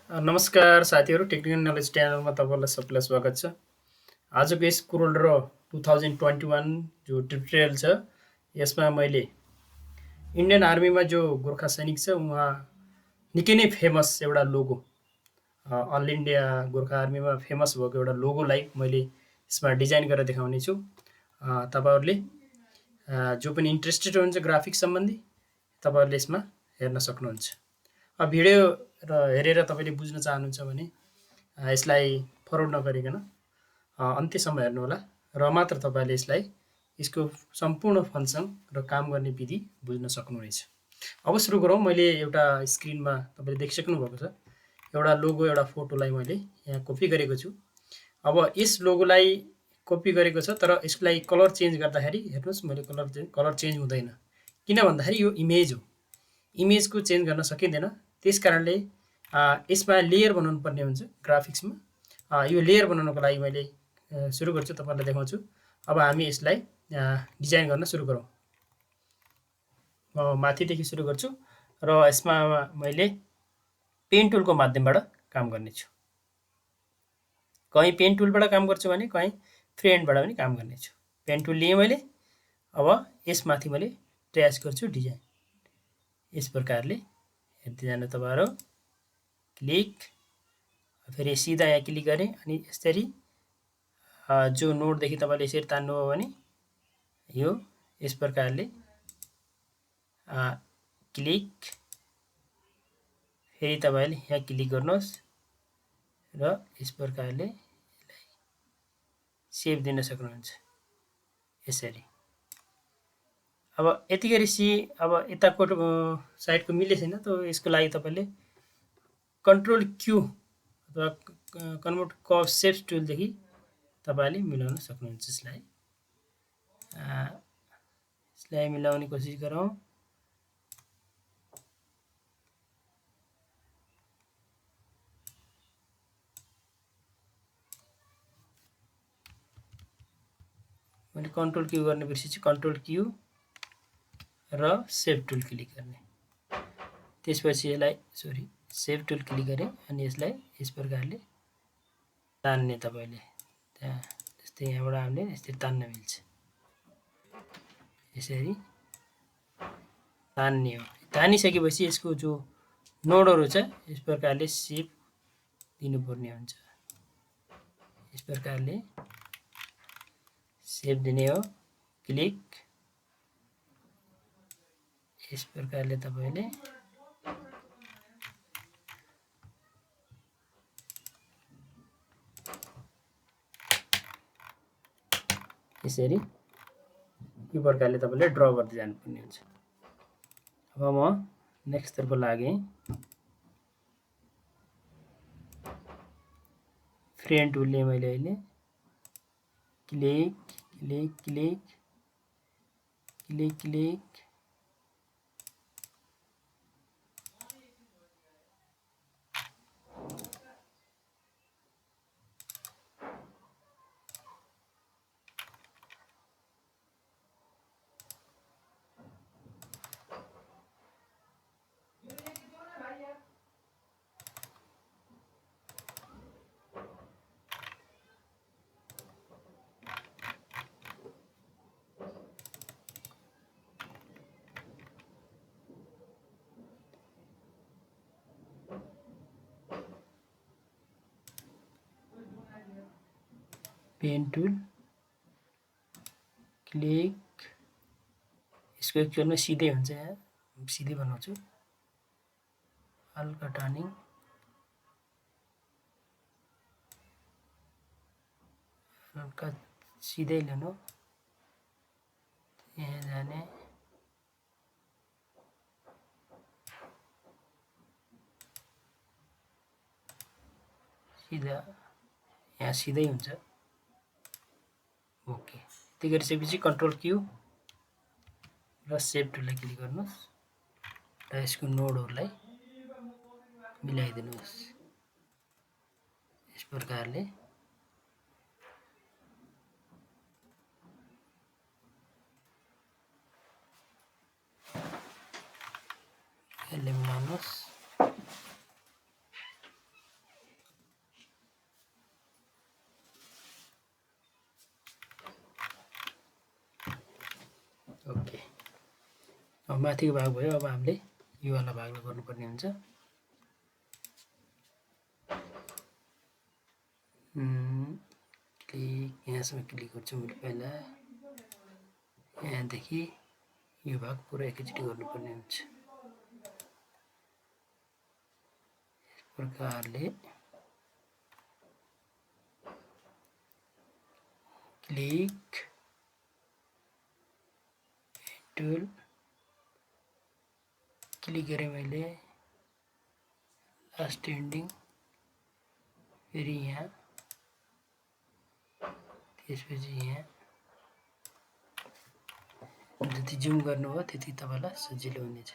नमस्कार साथीहरू, technical knowledge च्यानलमा तपाईँलाई सबैलाई स्वागत छ। आजको यस कोरोल र 2021 जो ट्युटोरियल छ, यसमा मैले इन्डियन आर्मीमा जो गोर्खा सैनिक छ, उहाँ निकै नै फेमस एउटा लोगो, अल इन्डिया गोर्खा आर्मीमा फेमस भएको एउटा लोगोलाई मैले यसमा डिजाइन गरेर देखाउने छु। तपाईँहरूले जो पनि इन्ट्रेस्टेड हुनुहुन्छ ग्राफिक्स सम्बन्धी, तपाईँहरूले यसमा हेर्न सक्नुहुन्छ। भिडियो हेरेर तपाईँले बुझ्न चाहनुहुन्छ भने यसलाई फरवर्ड नगरिकन अन्त्यसम्म हेर्नुहोला र मात्र तपाईँले यसको सम्पूर्ण फङ्सन र काम गर्ने विधि बुझ्न सक्नुहुनेछ। अब सुरु गरौँ। मैले एउटा स्क्रिनमा तपाईँले देखिसक्नु भएको छ, एउटा लोगो, एउटा फोटोलाई मैले यहाँ कपी गरेको छु। अब यस लोगोलाई कपी गरेको छ, तर यसलाई कलर चेन्ज गर्दाखेरि हेर्नुहोस्, मैले कलर चेन्ज हुँदैन। किन भन्दाखेरि यो इमेज हो, इमेजको चेन्ज गर्न सकिँदैन। त्यस कारणले यसमा लेयर बनाउनु पर्ने हुन्छ ग्राफिक्समा। यो लेयर बनाउनको लागि मैले सुरु गर्छु, तपाईँलाई देखाउँछु। अब हामी यसलाई डिजाइन गर्न सुरु गरौँ। म माथिदेखि सुरु गर्छु र यसमा मैले पेन टुलको माध्यमबाट काम गर्नेछु। कहीँ पेन टुलबाट काम गर्छु भने कहीँ फ्री ह्यान्डबाट पनि काम गर्नेछु। पेन टुल लिएँ मैले। अब यसमाथि मैले ट्रेस गर्छु डिजाइन। यस प्रकारले हेर्दै जानु तपाईँहरू। क्लिक, फेरि सिधा यहाँ क्लिक गरेँ अनि यसरी जो नोडदेखि तपाईँले यसरी तान्नुभयो भने यो यस प्रकारले क्लिक, फेरि तपाईँले यहाँ क्लिक गर्नुहोस् र यस प्रकारले सेभ दिन सक्नुहुन्छ यसरी। अब यति गरी अब यताको साइडको मिले छैन, त यसको लागि तपाईँले कन्ट्रोल क्यू अथवा कन्भर्ट कर्व सेप्स टुलदेखि तपाईँले मिलाउन सक्नुहुन्छ। यसलाई मिलाउने कोसिस गरौँ। मैले कन्ट्रोल क्यू गर्ने बिर्सेछु। कन्ट्रोल क्यू र सेभ टुल क्लिक गर्ने। त्यसपछि यसलाई सेभ टुल क्लिक गरेँ अनि यसलाई यस प्रकारले तान्ने। तपाईँले त्यहाँ जस्तै यहाँबाट हामीले यसरी तान्न मिल्छ। यसरी तान्ने हो। तानिसकेपछि यसको जो नोडहरू छ यस प्रकारले सेप दिनुपर्ने हुन्छ। यस प्रकारले सेप दिने हो। क्लिक, यस प्रकारले तपाईँले यसरी यो प्रकारले तपाईँले ड्र गर्दै जानुपर्ने हुन्छ। अब म नेक्स्टतर्फ लागेँ। फ्री ह्यान्ड टुलले मैले अहिले click click click click click pen tool click. यसको एक्चुअलमा सिधै हुन्छ, यहाँ सिधै बनाउँछु। हल्का टर्निङ, हल्का सिधै लिनु, यहाँ जाने। सिधा यहाँ सिधै हुन्छ। ओके, यति गरिसकेपछि कन्ट्रोल क्यू र सेभ टुललाई क्लिक गर्नुहोस् र यसको नोडहरूलाई मिलाइदिनुहोस्। यस प्रकारले यसले मिलाउनुहोस्। ओके। अब माथिको भाग भयो, अब हामीले योवाला भागलाई गर्नुपर्ने हुन्छ। क्लिक, यहाँसम्म क्लिक गर्छु मैले पहिला। यहाँदेखि यो भाग पुरा एकैचोटि गर्नुपर्ने हुन्छ। यस प्रकारले क्लिक, टुल क्लिक गरेँ मैले, लास्ट एन्डिङ, फेरि यहाँ, त्यसपछि यहाँ। जति जुम गर्नु हो त्यति तपाईँलाई सजिलो हुनेछ।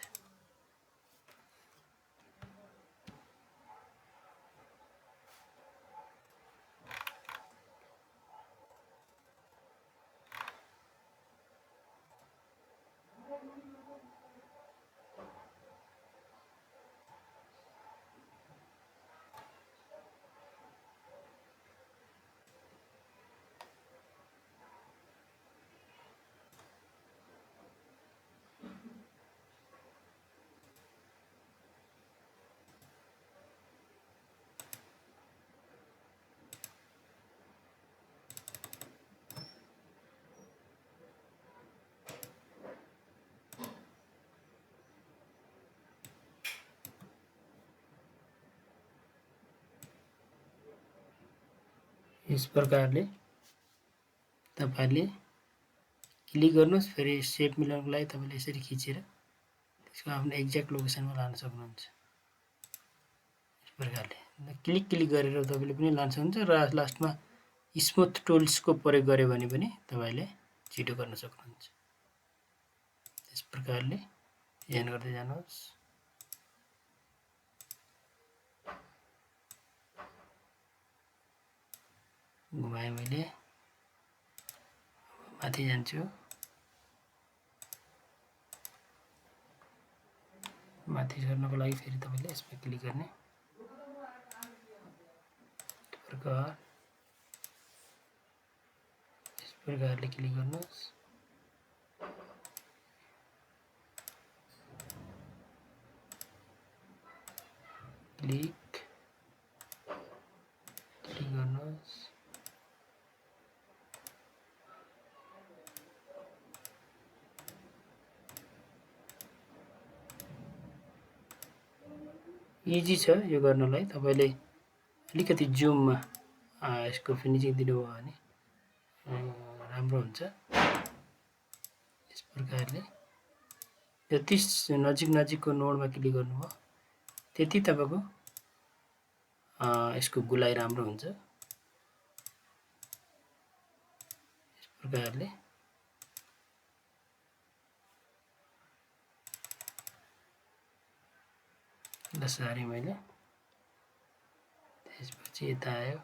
यस प्रकारले तपाईले क्लिक गर्नुहोस्, फेरि सेप मिलाउनको लागि तपाईले यसरी खिचेर त्यसको आफ्नो एक्ज्याक्ट लोकेसनमा लान सक्नुहुन्छ। यस प्रकारले क्लिक गरेर तपाईले पनि लान सक्नुहुन्छ र लास्टमा स्मुथ टुल्सको प्रयोग गर्यो भने पनि तपाईले छिटो गर्न सक्नुहुन्छ। यस प्रकारले ध्यान गर्दै जानुहोस्। घुमाएँ मैले, माथि जान्छु। माथि झर्नको लागि फेरि तपाईले यसमा क्लिक गर्ने। यस प्रकारले क्लिक गर्नुहोस्। क्लिक गर्नुहोस्। इजी छ यो गर्नलाई। तपाईले अलिकति जुममा यसको फिनिसिङ दिनुभयो भने राम्रो हुन्छ। यस प्रकारले जति नजिकको नोडमा क्लिक गर्नुभयो त्यति तपाईको यसको गुलाइ राम्रो हुन्छ। यस प्रकारले सारेँ मैले। त्यसपछि यता आयो,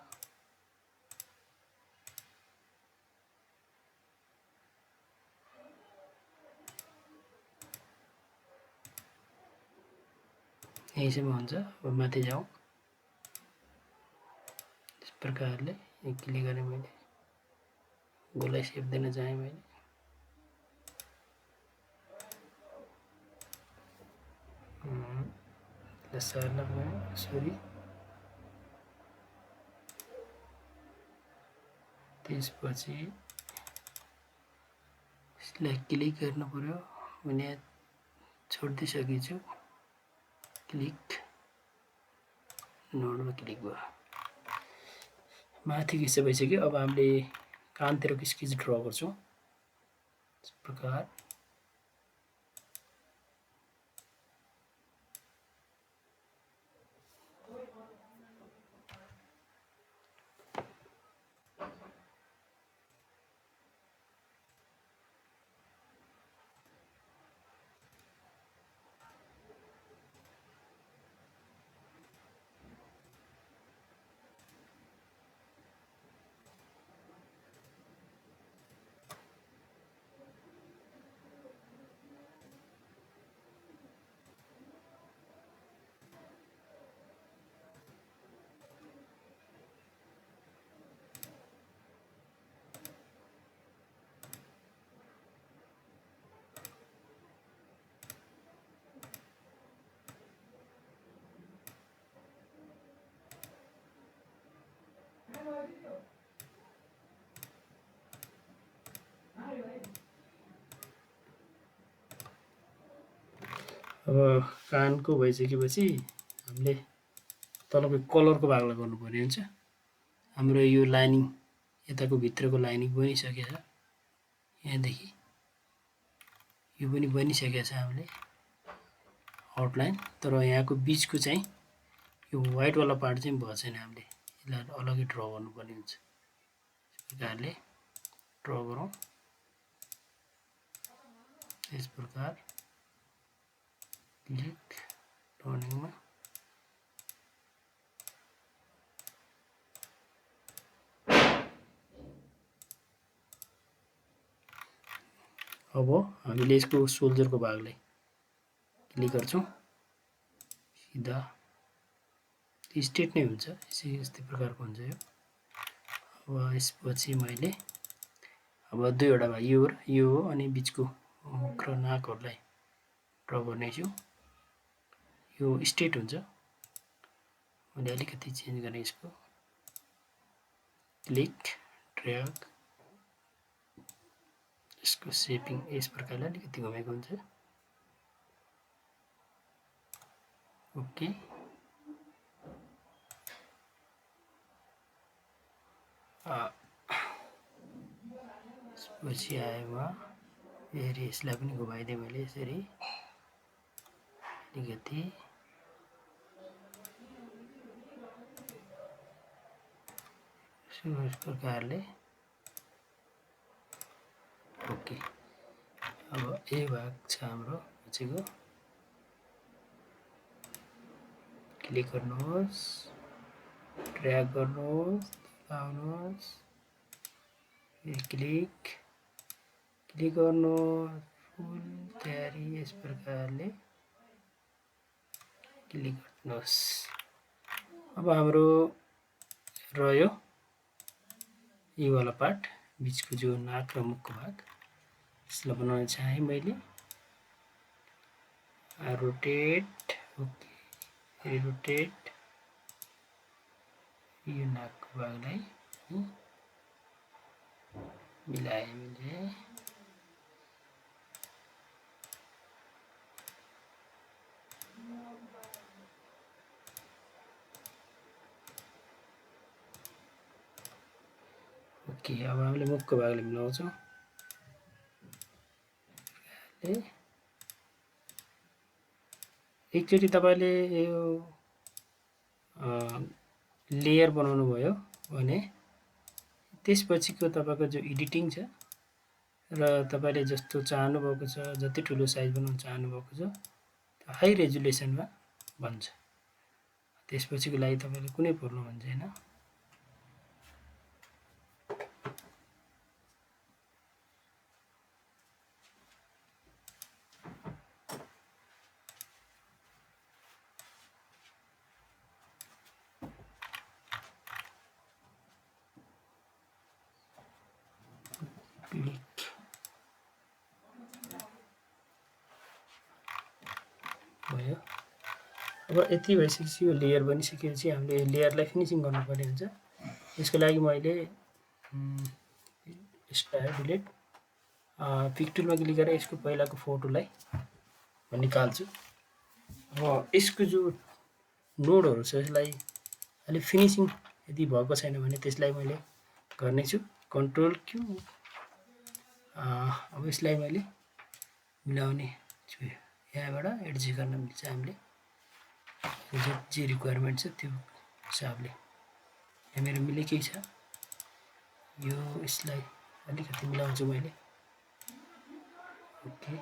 यहीसम्म हुन्छ। अब माथि जाउँ। यस प्रकारले क्लिक गरेँ मैले, गोलाई सेप दिन चाहेँ मैले। सार्न पर्यो, सरी। त्यसपछि यसलाई क्लिक गर्नु पर्यो। मैले छोड्दै सकेछु। क्लिक, नोडमा क्लिक भयो। माथिको हिस्सा भइसक्यो। अब हामीले कानतिरको स्केच ड्र गर्छौँ। यस प्रकार अब कानको भइसकेपछि हामीले तलको कलरको भागलाई गर्नुपर्ने हुन्छ। हाम्रो यो लाइनिङ यताको भित्रको लाइनिङ बनिसकेछ, यहाँदेखि यो पनि बनिसकेको छ हामीले आउटलाइन। तर यहाँको बिचको चाहिँ यो व्हाइटवाला पार्ट चाहिँ भएको छैन, हामीले यसलाई अलग्गै ड्र गर्नुपर्ने हुन्छ। यस प्रकारले ड्र गरौँ। यस प्रकार क्लिक टर्निङमा अब हामीले यसको सोल्जरको भागलाई क्लिक गर्छौँ, सिधा स्ट्रेट नै हुन्छ, यस्तै प्रकारको हुन्छ यो। अब यसपछि मैले अब दुईवटा भाग यो हो अनि बिचको मुख र नाकहरूलाई ड्र गर्नेछु। यो स्ट्रेट हुन्छ, मैले अलिकति चेन्ज गरेँ यसको। क्लिक ड्र्याग, यसको सेपिङ यस प्रकारले अलिकति घुमेको हुन्छ। ओके, त्यसपछि आएमा फेरि यसलाई पनि घुमाइदिएँ मैले यसरी अलिकति। यस प्रकारले ओके। अब यो भाग छ हाम्रो पछिको, क्लिक गर्नुहोस्, ड्र्याग गर्नुहोस्, दबाउनुहोस्, क्लिक गर्नुहोस्, फुल तयारी। यस प्रकारले क्लिक गर्नुहोस्। अब हाम्रो रह्यो यो वाला पार्ट, बिचको जो नाक र मुखको भाग, यसलाई बनाउन चाहेँ मैले। रोटेट, ओके, रोटेट यो नाकको भागलाई मिलाएँ मैले। ओके, अब हामीले मुखको भागले मिलाउँछौँ। एकचोटि तपाईँले यो लेयर बनाउनु भयो भने त्यसपछिको तपाईँको जो एडिटिङ छ र तपाईँले जस्तो चाहनुभएको छ, जति ठुलो साइज बनाउन चाहनुभएको छ, हाई रेजुलेसनमा बन्छ। त्यसपछिको लागि तपाईँले कुनै प्रब्लम हुन्छ छैन। क्लिक भयो। अब यति भइसकेपछि यो लेयर बनिसकेपछि हामीले लेयरलाई फिनिसिङ गर्नुपर्ने हुन्छ। यसको लागि मैले यसलाई डिलिट पिक टुलमा क्लिक गरेर यसको पहिलाको फोटोलाई निकाल्छु। अब यसको जो नोडहरू छ यसलाई अलि फिनिसिङ यदि भएको छैन भने त्यसलाई मैले गर्नेछु कन्ट्रोल क्यू। अब यसलाई मैले मिलाउने छु, यहाँबाट एडजस्ट गर्न मिल्छ हामीले जे रिक्वायरमेन्ट छ त्यो हिसाबले। यहाँ मेरो मिलेकै छ, यो यसलाई अलिकति मिलाउँछु मैले। ओके,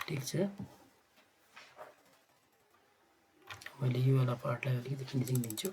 ठिक छ। मैले यो वाला पार्टलाई अलिकति फिनिसिङ दिन्छु।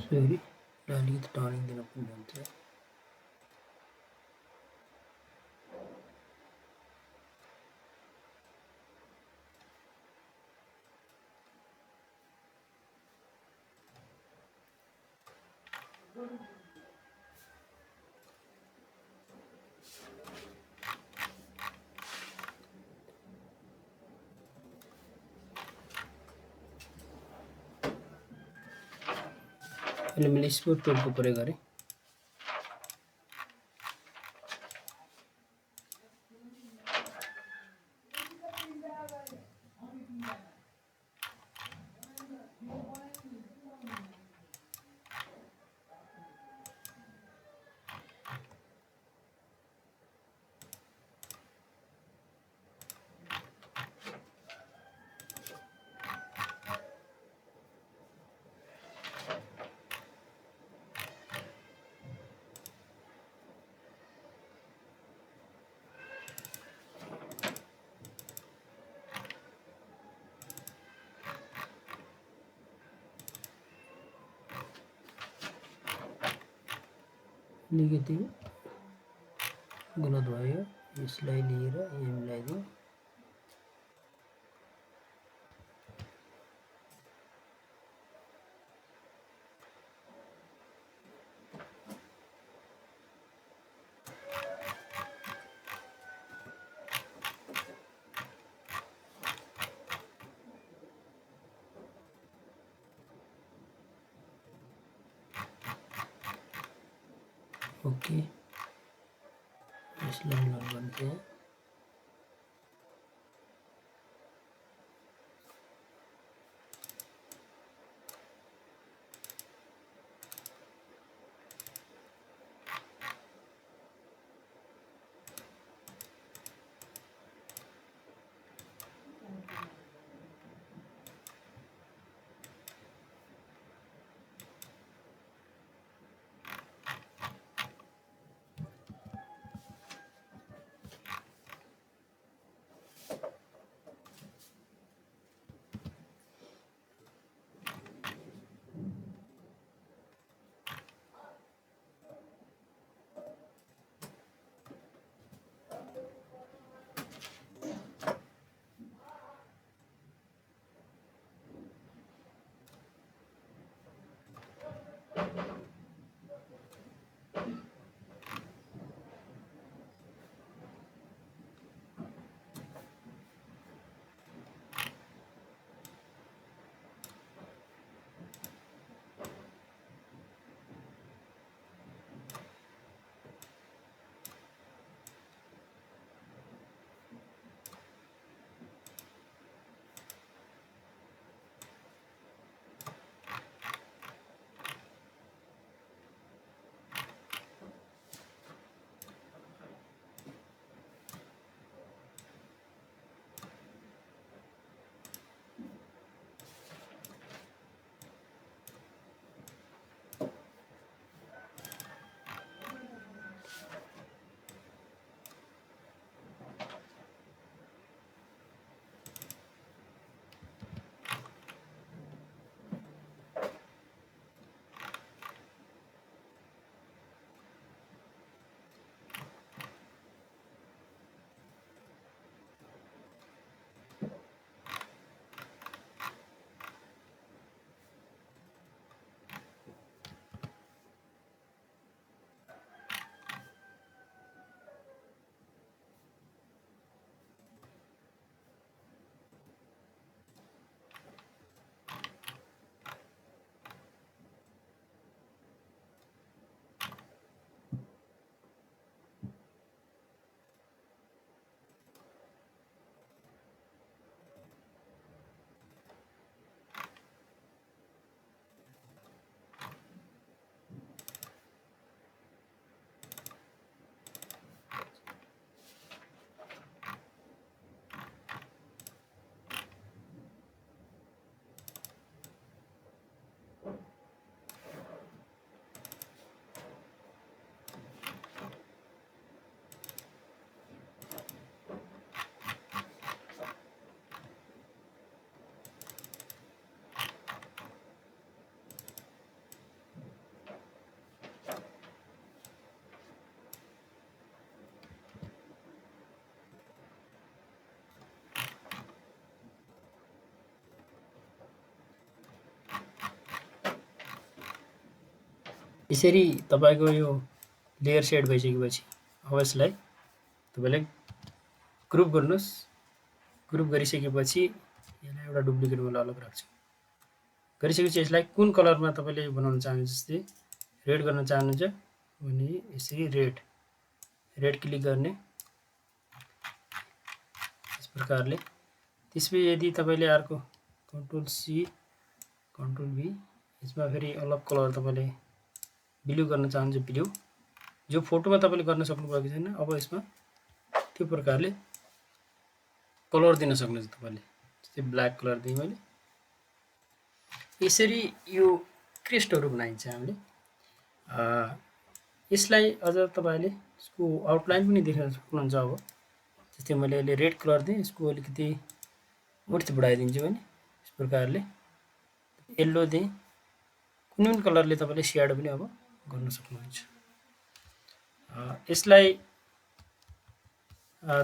फेरि अलिकति टर्निङ दिनुपर्ने हुन्छ। अहिले मैले स्मुथ टुलको प्रयोग गरेँ। अलिकति गलत भयो, यसलाई लिएर यहाँ मिलाइदिउँ। ओके, यसलाई ब्लर गरिदिएँ। यसरी तपाईँको यो लेयर सेट भइसकेपछि अब यसलाई तपाईँले ग्रुप गर्नुहोस्। ग्रुप गरिसकेपछि यसलाई एउटा डुप्लिकेट मैले अलग राख्छु। गरिसकेपछि यसलाई कुन कलरमा तपाईँले बनाउन चाहनुहुन्छ, जस्तै रेड गर्न चाहनुहुन्छ भने यसरी रेड क्लिक गर्ने यस प्रकारले। त्यसपछि यदि तपाईँले अर्को कन्ट्रोल सी कन्ट्रोल भी यसमा फेरि अलग कलर तपाईँले ब्लू गर्न चाहनुहुन्छ, ब्लू जो फोटोमा तपाईँले गर्न सक्नुभएको छैन, अब यसमा त्यो प्रकारले कलर दिन सक्नुहुन्छ तपाईँले। जस्तै ब्ल्याक कलर दिएँ मैले। यसरी यो क्रेस्टहरू बनाइन्छ हामीले। यसलाई अझ तपाईँले यसको आउटलाइन पनि देख्न सक्नुहुन्छ। अब जस्तै मैले अहिले रेड कलर दिएँ, यसको अलिकति उर्ती बढाइदिन्छु भने यस प्रकारले। येल्लो दिएँ, कुनै पनि कलरले तपाईँले स्याडो पनि अब गर्न सक्नुहुन्छ। यसलाई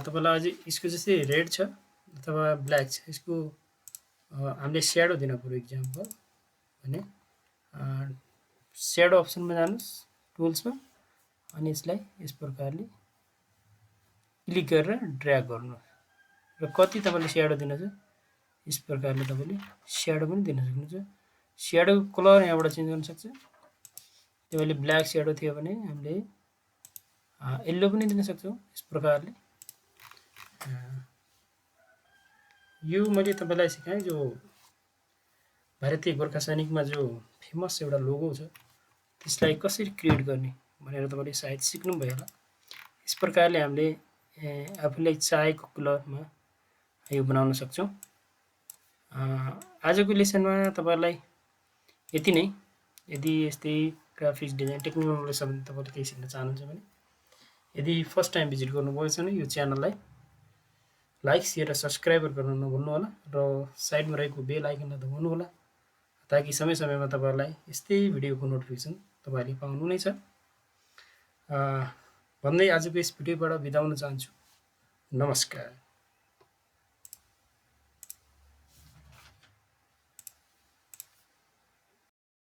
तपाईँलाई अझै यसको जस्तै रेड छ अथवा ब्ल्याक छ, यसको हामीले स्याडो दिन पऱ्यो। इक्जाम्पल भने स्याडो अप्सनमा जानुहोस् टुल्समा, अनि यसलाई यस प्रकारले क्लिक गरेर ड्र्याग गर्नुहोस् र कति तपाईँले स्याडो दिन छ यस प्रकारले तपाईँले स्याडो पनि दिन सक्नुहुन्छ। स्याडो कलर यहाँबाट चेन्ज गर्न सक्छ। त्यो अहिले ब्ल्याक स्याडो थियो भने हामीले येल्लो पनि दिन सक्छौँ यस प्रकारले। यो मैले तपाईँलाई सिकाएँ जो भारतीय गोर्खा सैनिकमा जो फेमस एउटा लोगो छ त्यसलाई कसरी क्रिएट गर्ने भनेर तपाईँले सायद सिक्नुभयो होला। यस प्रकारले हामीले आफूलाई चाहेको कलरमा यो बनाउन सक्छौँ। आजको लेसनमा तपाईँलाई यति नै। यदि यस्तै ग्राफिक्स डिजाइन टेक्निकल नलेज छ भने तपाईँले केही सिक्न चाहनुहुन्छ भने यदि फर्स्ट टाइम भिजिट गर्नुभएको छ भने यो च्यानललाई लाइक शेयर र सब्सक्राइब गर्न नभुल्नु होला र साइडमा रहेको बेल आइकनलाई दबाउनु होला ताकि समय समयमा तपाईँहरूलाई यस्तै भिडियोको नोटिफिकेसन तपाईँहरूले पाउनु नै छ भन्दै आजको यस भिडियोबाट बिदा हुन चाहन्छु। नमस्कार।